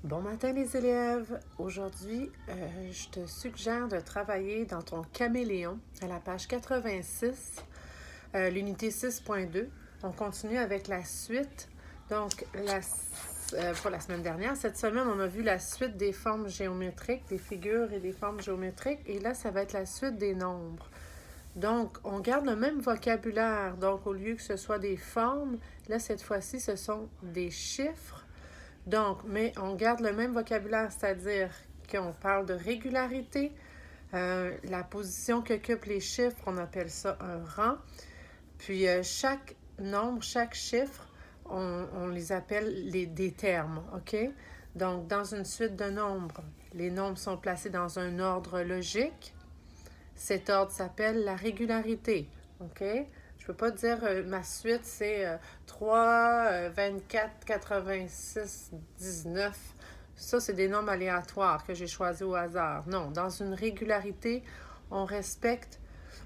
Bon matin les élèves! Aujourd'hui, je te suggère de travailler dans ton caméléon à la page 86, l'unité 6.2. On continue avec la suite. Donc, pour la semaine dernière, cette semaine, on a vu la suite des formes géométriques, des figures et des formes géométriques. Et là, ça va être la suite des nombres. Donc, on garde le même vocabulaire. Donc, au lieu que ce soit des formes, là, cette fois-ci, ce sont des chiffres. Donc, mais on garde le même vocabulaire, c'est-à-dire qu'on parle de régularité, la position qu'occupent les chiffres, on appelle ça un rang. Puis chaque nombre, chaque chiffre, on les appelle des termes, OK? Donc, dans une suite de nombres, les nombres sont placés dans un ordre logique. Cet ordre s'appelle la régularité, OK? Je peux pas dire ma suite, c'est 3, 24, 86, 19. Ça, c'est des nombres aléatoires que j'ai choisis au hasard. Non, dans une régularité, on respecte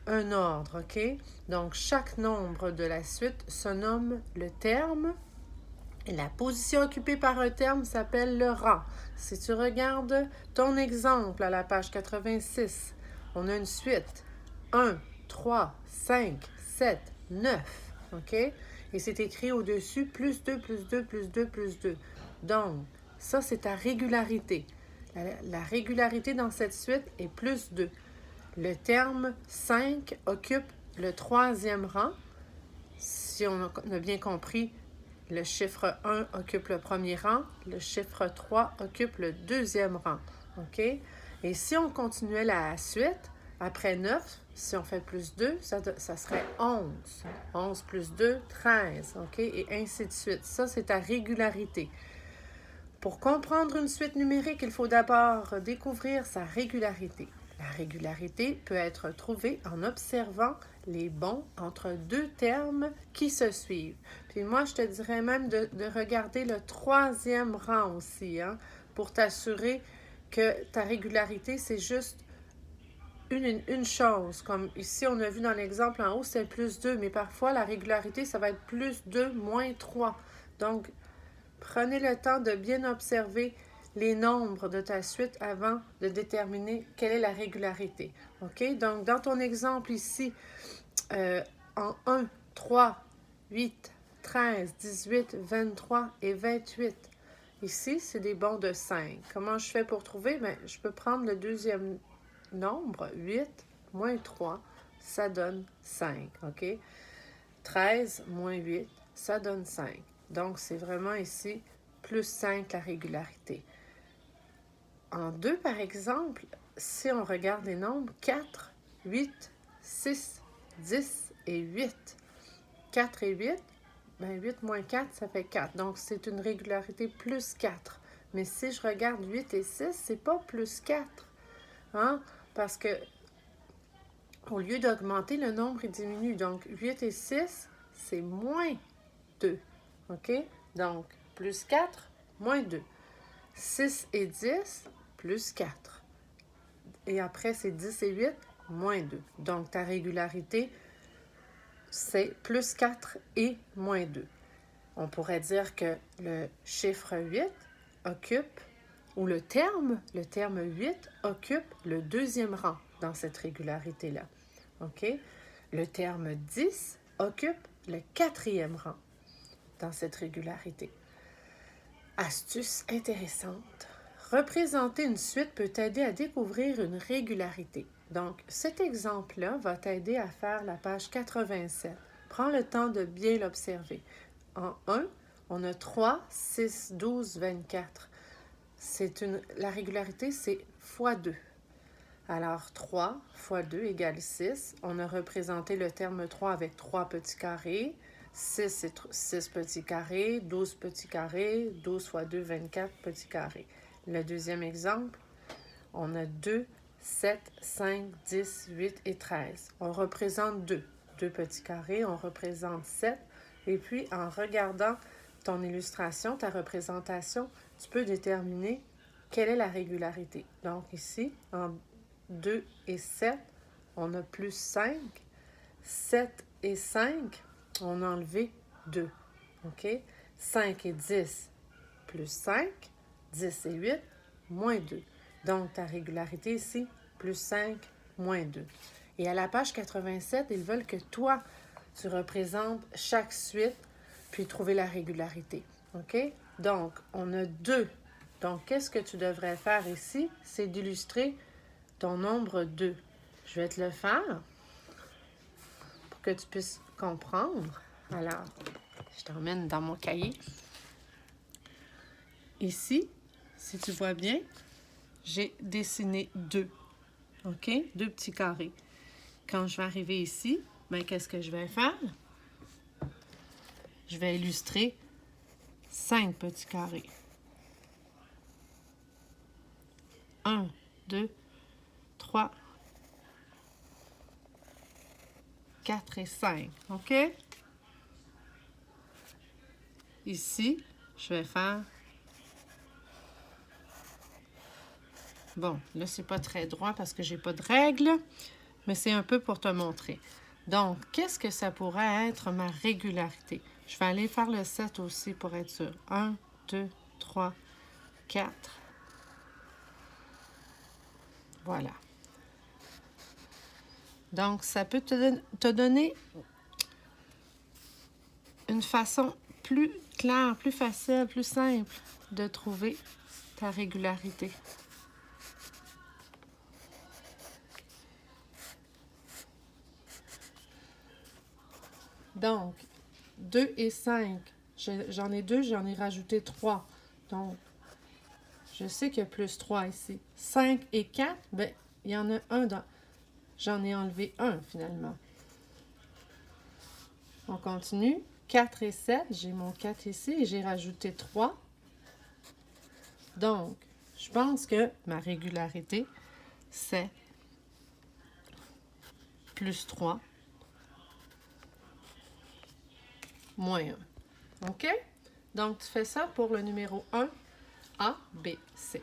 un ordre, OK? Donc, chaque nombre de la suite se nomme le terme. Et la position occupée par un terme s'appelle le rang. Si tu regardes ton exemple à la page 86, on a une suite 1, 3, 5, 7, 9. OK? Et c'est écrit au-dessus plus 2, plus 2, plus 2, plus 2. Donc, ça, c'est ta régularité. La régularité dans cette suite est plus 2. Le terme 5 occupe le troisième rang. Si on a bien compris, le chiffre 1 occupe le premier rang, le chiffre 3 occupe le deuxième rang. OK? Et si on continuait la suite, après 9, si on fait plus 2, ça serait 11. 11 plus 2, 13. OK? Et ainsi de suite. Ça, c'est ta régularité. Pour comprendre une suite numérique, il faut d'abord découvrir sa régularité. La régularité peut être trouvée en observant les bonds entre deux termes qui se suivent. Puis moi, je te dirais même de regarder le troisième rang aussi, pour t'assurer que ta régularité, c'est juste une chose. Comme ici, on a vu dans l'exemple en haut, c'est plus 2, mais parfois, la régularité, ça va être plus 2, moins 3. Donc, prenez le temps de bien observer les nombres de ta suite avant de déterminer quelle est la régularité. OK? Donc, dans ton exemple ici, en 1, 3, 8, 13, 18, 23 et 28. Ici, c'est des bonds de 5. Comment je fais pour trouver? Bien, je peux prendre le deuxième nombre, 8 moins 3, ça donne 5. OK? 13 moins 8, ça donne 5. Donc, c'est vraiment ici plus 5 la régularité. En 2, par exemple, si on regarde les nombres, 4, 8, 6, 10 et 8. 4 et 8, ben 8 moins 4, ça fait 4. Donc, c'est une régularité plus 4. Mais si je regarde 8 et 6, c'est pas plus 4. Hein? Parce que au lieu d'augmenter, le nombre il diminue. Donc, 8 et 6, c'est moins 2. OK? Donc, plus 4, moins 2. 6 et 10, plus 4. Et après, c'est 10 et 8, moins 2. Donc, ta régularité, c'est plus 4 et moins 2. On pourrait dire que le chiffre 8 occupe, ou le terme 8 occupe le deuxième rang dans cette régularité-là. OK? Le terme 10 occupe le quatrième rang dans cette régularité. Astuce intéressante. Représenter une suite peut t'aider à découvrir une régularité. Donc, cet exemple-là va t'aider à faire la page 87. Prends le temps de bien l'observer. En 1, on a 3, 6, 12, 24. La régularité, c'est fois 2. Alors, 3 fois 2 égale 6. On a représenté le terme 3 avec 3 petits carrés. 6, c'est 6 petits carrés. 12 petits carrés. 12 fois 2, 24 petits carrés. Le deuxième exemple, on a 2, 7, 5, 10, 8 et 13. On représente 2. 2 petits carrés, on représente 7. Et puis, en regardant ton illustration, ta représentation, tu peux déterminer quelle est la régularité. Donc ici, en 2 et 7, on a plus 5. 7 et 5, on a enlevé 2. OK? 5 et 10, plus 5. 10 et 8, moins 2. Donc, ta régularité ici, plus 5, moins 2. Et à la page 87, ils veulent que toi, tu représentes chaque suite, puis trouver la régularité. OK? Donc, on a 2. Donc, qu'est-ce que tu devrais faire ici? C'est d'illustrer ton nombre 2. Je vais te le faire pour que tu puisses comprendre. Alors, je t'emmène dans mon cahier. Ici, si tu vois bien, j'ai dessiné 2. OK? 2 petits carrés. Quand je vais arriver ici, bien, qu'est-ce que je vais faire? Je vais illustrer 5 petits carrés. 1, 2, 3, 4 et 5. OK? Ici, je vais faire... Bon, là, c'est pas très droit parce que j'ai pas de règle, mais c'est un peu pour te montrer. Donc, qu'est-ce que ça pourrait être ma régularité? Je vais aller faire le 7 aussi pour être sûr. 1, 2, 3, 4. Voilà. Donc, ça peut te donner une façon plus claire, plus facile, plus simple de trouver ta régularité. Donc, 2 et 5, j'en ai 2, j'en ai rajouté 3. Donc, je sais qu'il y a plus 3 ici. 5 et 4, bien, il y en a un dans... J'en ai enlevé un, finalement. On continue. 4 et 7, j'ai mon 4 ici et j'ai rajouté 3. Donc, je pense que ma régularité, c'est plus 3 moins 1. OK? Donc, tu fais ça pour le numéro 1, A, B, C.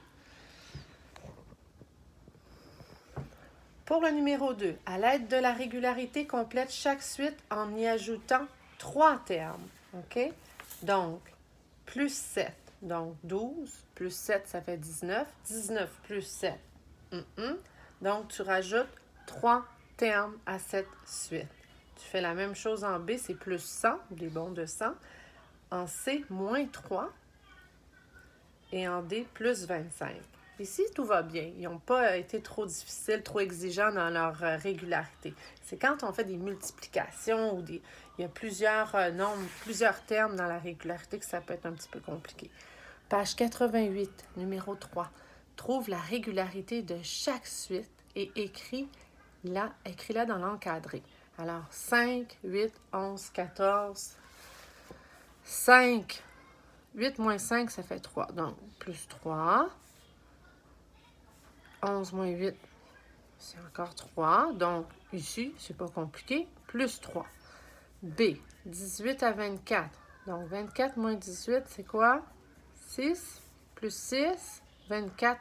Pour le numéro 2, à l'aide de la régularité, complète chaque suite en y ajoutant 3 termes. OK? Donc, plus 7. Donc, 12 plus 7, ça fait 19. 19 plus 7. Donc, tu rajoutes 3 termes à cette suite. Tu fais la même chose en B, c'est plus 100, des bons de 100. En C, moins 3. Et en D, plus 25. Ici, tout va bien. Ils n'ont pas été trop difficiles, trop exigeants dans leur régularité. C'est quand on fait des multiplications ou il y a plusieurs nombres, plusieurs termes dans la régularité que ça peut être un petit peu compliqué. Page 88, numéro 3. Trouve la régularité de chaque suite et écris-la dans l'encadré. Alors, 5, 8, 11, 14, 5, 8 moins 5, ça fait 3. Donc, plus 3. 11 moins 8, c'est encore 3. Donc, ici, c'est pas compliqué. Plus 3. B, 18 à 24. Donc, 24 moins 18, c'est quoi? 6. Plus 6, 24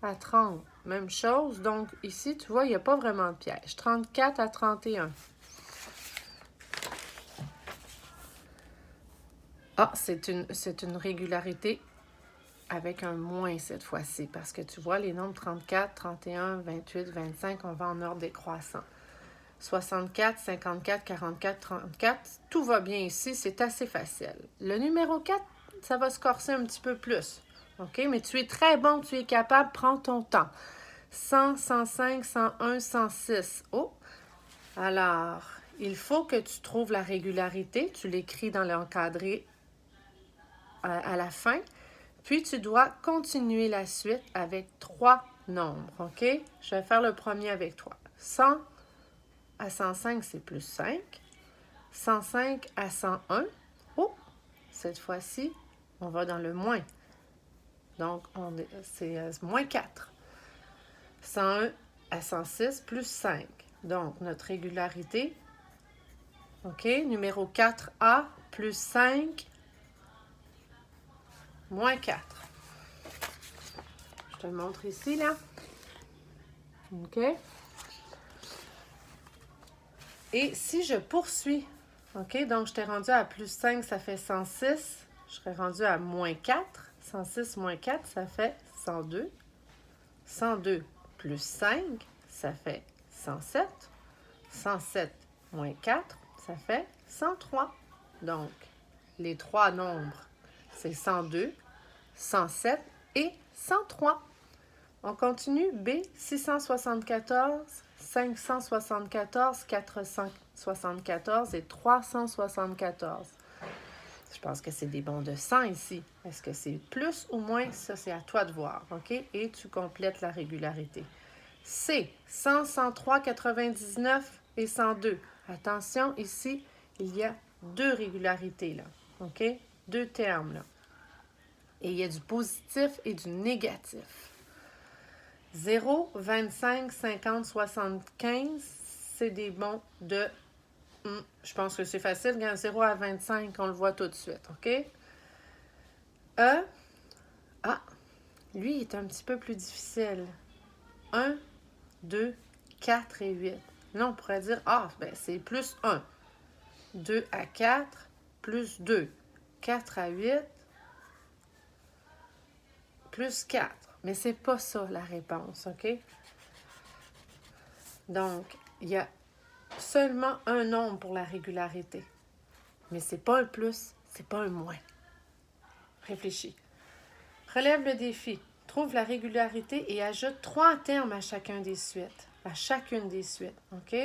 à 30. Même chose. Donc, ici, tu vois, il n'y a pas vraiment de piège. 34 à 31. Ah, c'est une régularité avec un moins cette fois-ci, parce que tu vois, les nombres 34, 31, 28, 25, on va en ordre décroissant. 64, 54, 44, 34, tout va bien ici, c'est assez facile. Le numéro 4, ça va se corser un petit peu plus. OK? Mais tu es très bon, tu es capable, prends ton temps. 100, 105, 101, 106. Oh! Alors, il faut que tu trouves la régularité. Tu l'écris dans l'encadré à la fin. Puis, tu dois continuer la suite avec 3 nombres. OK? Je vais faire le premier avec toi. 100 à 105, c'est plus 5. 105 à 101. Oh! Cette fois-ci, on va dans le moins. Donc, c'est moins 4. 101 à 106 plus 5. Donc, notre régularité. OK? Numéro 4A plus 5 moins 4. Je te le montre ici, là. OK? Et si je poursuis, OK? Donc, je t'ai rendu à plus 5, ça fait 106. Je serais rendu à moins 4. 106 moins 4, ça fait 102. 102 plus 5, ça fait 107. 107 moins 4, ça fait 103. Donc, les trois nombres, c'est 102, 107 et 103. On continue. B, 674, 574, 474 et 374. Je pense que c'est des bons de 100 ici. Est-ce que c'est plus ou moins? Ça, c'est à toi de voir, OK? Et tu complètes la régularité. C, 100, 103, 99 et 102. Attention, ici, il y a deux régularités, là, OK? Deux termes, là. Et il y a du positif et du négatif. 0, 25, 50, 75, c'est des bons de... je pense que c'est facile. Quand 0 à 25, on le voit tout de suite, OK? E, lui, il est un petit peu plus difficile. 1, 2, 4 et 8. Là, on pourrait dire, c'est plus 1. 2 à 4, plus 2. 4 à 8, plus 4. Mais c'est pas ça, la réponse, OK? Donc, il y a seulement un nombre pour la régularité. Mais c'est pas un plus, c'est pas un moins. Réfléchis. Relève le défi. Trouve la régularité et ajoute 3 termes à chacune des suites. OK?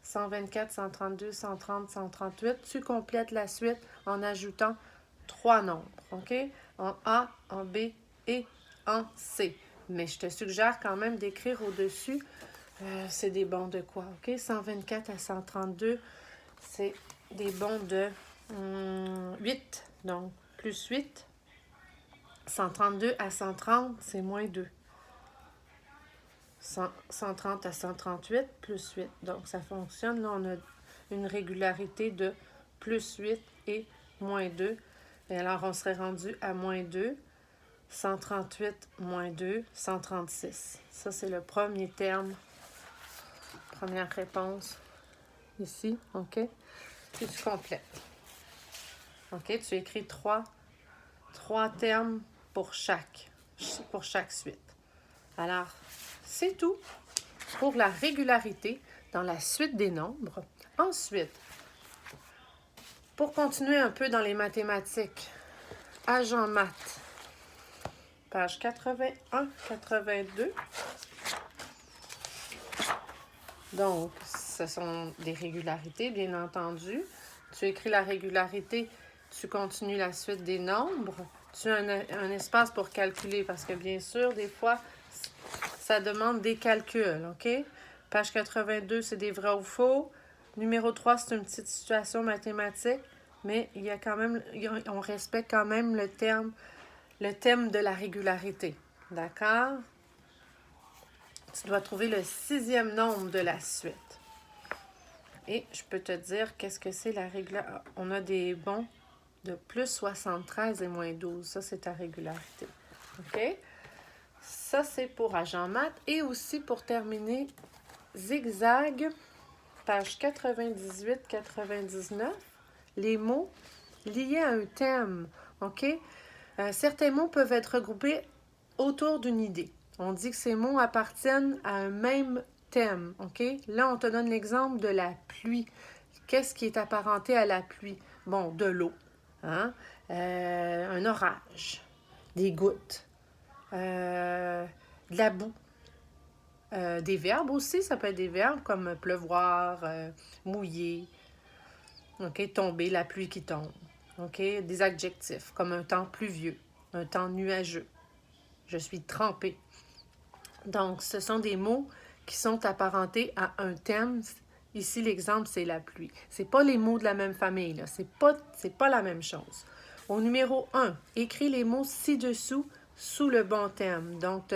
124, 132, 130, 138. Tu complètes la suite en ajoutant 3 nombres. OK? En A, en B et en C. Mais je te suggère quand même d'écrire au-dessus. C'est des bons de quoi? OK? 124 à 132, c'est des bons de 8. Donc, plus 8. 132 à 130, c'est moins 2. 130 à 138, plus 8. Donc, ça fonctionne. Là, on a une régularité de plus 8 et moins 2. Et alors, on serait rendu à moins 2. 138 moins 2, 136. Ça, c'est le premier terme. Première réponse. Ici, OK? Puis tu complètes. OK? Tu écris 3 termes pour chaque suite. Alors, c'est tout pour la régularité dans la suite des nombres. Ensuite, pour continuer un peu dans les mathématiques, agent maths, page 81, 82. Donc, ce sont des régularités, bien entendu. Tu écris la régularité, tu continues la suite des nombres. Tu as un espace pour calculer parce que, bien sûr, des fois, ça demande des calculs, OK? Page 82, c'est des vrais ou faux. Numéro 3, c'est une petite situation mathématique, mais il y a quand même, on respecte quand même le thème de la régularité. D'accord? Tu dois trouver le 6e nombre de la suite. Et je peux te dire qu'est-ce que c'est la régularité. On a des bons de plus 73 et moins 12. Ça, c'est ta régularité. OK? Ça, c'est pour agent maths. Et aussi, pour terminer, zigzag, page 98-99, les mots liés à un thème. OK? Certains mots peuvent être regroupés autour d'une idée. On dit que ces mots appartiennent à un même thème, OK? Là, on te donne l'exemple de la pluie. Qu'est-ce qui est apparenté à la pluie? Bon, de l'eau, hein? Un orage, des gouttes, de la boue. Des verbes aussi, ça peut être des verbes comme pleuvoir, mouiller, OK? Tomber, la pluie qui tombe, OK? Des adjectifs comme un temps pluvieux, un temps nuageux. Je suis trempée. Donc, ce sont des mots qui sont apparentés à un thème. Ici, l'exemple, c'est la pluie. C'est pas les mots de la même famille, là. C'est pas la même chose. Au numéro 1, écris les mots ci-dessous sous le bon thème. Donc, tu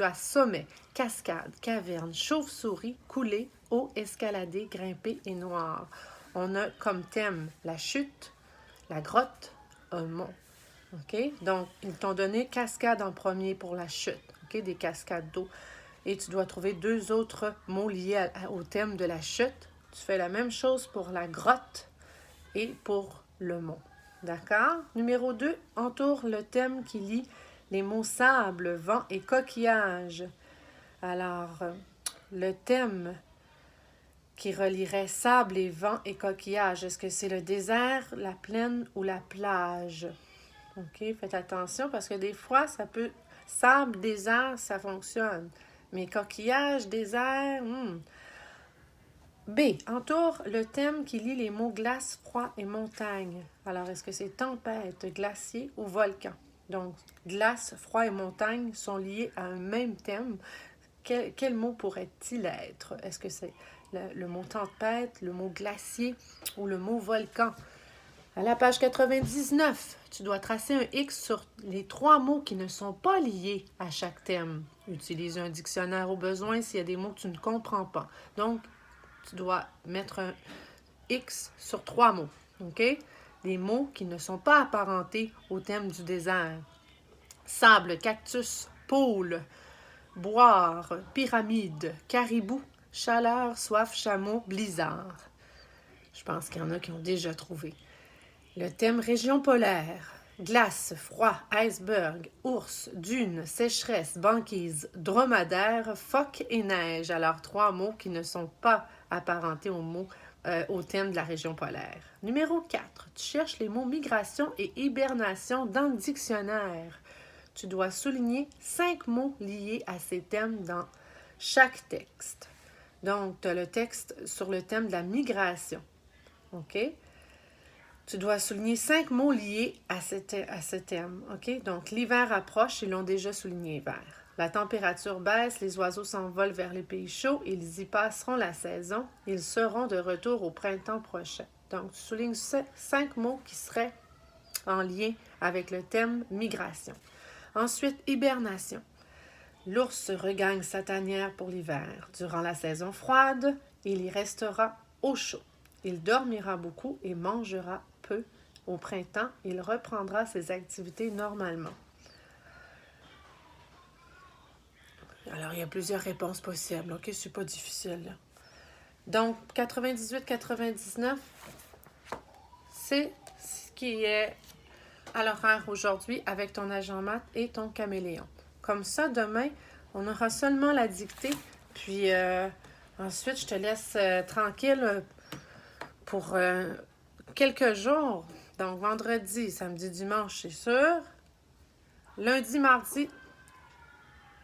as sommet, cascade, caverne, chauve-souris, couler, eau, escalader, grimper et noir. On a comme thème la chute, la grotte, un mont. OK? Donc, ils t'ont donné cascade en premier pour la chute. OK? Des cascades d'eau. Et tu dois trouver 2 autres mots liés au thème de la chute. Tu fais la même chose pour la grotte et pour le mont. D'accord? Numéro 2, entoure le thème qui lie les mots sable, vent et coquillage. Alors, le thème qui relierait sable et vent et coquillage, est-ce que c'est le désert, la plaine ou la plage? OK, faites attention parce que des fois, ça peut... Sable, désert, ça fonctionne. Mais coquillage, désert... B. Entoure le thème qui lie les mots glace, froid et montagne. Alors, est-ce que c'est tempête, glacier ou volcan? Donc, glace, froid et montagne sont liés à un même thème. Quel mot pourrait-il être? Est-ce que c'est le mot tempête, le mot glacier ou le mot volcan? À la page 99, tu dois tracer un X sur les 3 mots qui ne sont pas liés à chaque thème. Utilise un dictionnaire au besoin s'il y a des mots que tu ne comprends pas. Donc, tu dois mettre un X sur 3 mots, OK? Des mots qui ne sont pas apparentés au thème du désert. Sable, cactus, pôle, boire, pyramide, caribou, chaleur, soif, chameau, blizzard. Je pense qu'il y en a qui ont déjà trouvé. Le thème région polaire. Glace, froid, iceberg, ours, dune, sécheresse, banquise, dromadaire, phoque et neige. Alors, 3 mots qui ne sont pas apparentés au thème de la région polaire. Numéro 4. Tu cherches les mots migration et hibernation dans le dictionnaire. Tu dois souligner 5 mots liés à ces thèmes dans chaque texte. Donc, tu as le texte sur le thème de la migration. OK? Tu dois souligner 5 mots liés à ce thème. OK? Donc, l'hiver approche, ils l'ont déjà souligné hiver. La température baisse, les oiseaux s'envolent vers les pays chauds, ils y passeront la saison, ils seront de retour au printemps prochain. Donc, tu soulignes 5 mots qui seraient en lien avec le thème migration. Ensuite, hibernation. L'ours regagne sa tanière pour l'hiver. Durant la saison froide, il y restera au chaud. Il dormira beaucoup et mangera peu. Au printemps, il reprendra ses activités normalement. Alors, il y a plusieurs réponses possibles. OK, c'est pas difficile, là. Donc, 98-99, c'est ce qui est à l'horaire aujourd'hui avec ton agent maths et ton caméléon. Comme ça, demain, on aura seulement la dictée. Puis, ensuite, je te laisse tranquille pour quelques jours. Donc, vendredi, samedi, dimanche, c'est sûr. Lundi, mardi,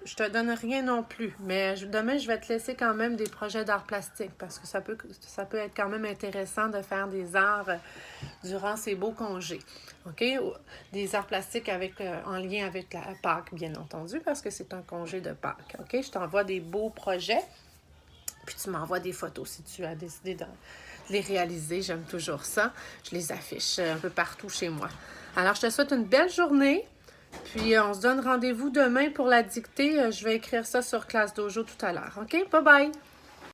je te donne rien non plus. Mais demain, je vais te laisser quand même des projets d'art plastique parce que ça peut être quand même intéressant de faire des arts durant ces beaux congés. OK? Des arts plastiques en lien avec la Pâques, bien entendu, parce que c'est un congé de Pâques. OK? Je t'envoie des beaux projets. Puis tu m'envoies des photos si tu as décidé de les réaliser. J'aime toujours ça. Je les affiche un peu partout chez moi. Alors, je te souhaite une belle journée. Puis, on se donne rendez-vous demain pour la dictée. Je vais écrire ça sur Classe Dojo tout à l'heure. OK? Bye bye!